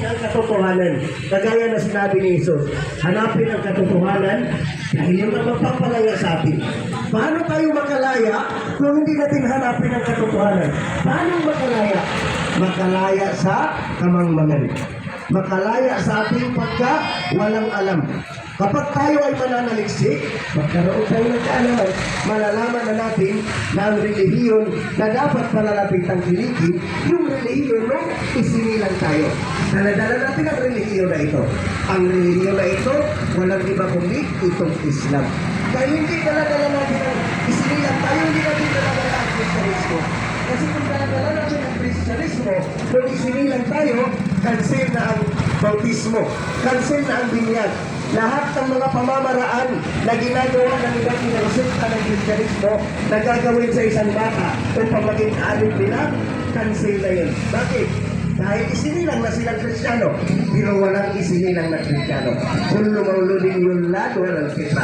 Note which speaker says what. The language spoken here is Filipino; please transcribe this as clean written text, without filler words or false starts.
Speaker 1: ang katotohanan. Kagaya na sinabi ni Jesus, hanapin ang katotohanan dahil yun ang magpapalaya sa atin. Paano tayo makalaya kung hindi natin hanapin ang katotohanan? Paano makalaya? Makalaya sa kamangmangan. Makalaya sa ating pagka walang alam. Kapag tayo ay mananaliksik, magkaroon tayo ng kaalaman, malalaman na natin na ang relihiyon na dapat pala natin tangkilikin, yung relihiyon na isinilang tayo. Daladala natin ang relihiyon na ito. Ang relihiyon na ito, walang iba kundi itong Islam. Dahil hindi daladala natin ang isinilang tayo, hindi natin daladala ang Kristiyanismo. Kasi kung daladala natin ang Kristiyanismo, kung isinilang tayo, cancel na ang bautismo, cancel na ang binyag. Lahat ng mga pamamaraan na ginagawa ng ibang inaresulta ng Kristiyanismo na gagawin sa isang bata upang maging alim nila, cancel na yun. Bakit? Dahil isinilang na silang Kristiyano, pero walang isinilang na Kristiyano. Kung lumaululin yun lahat, walang kita.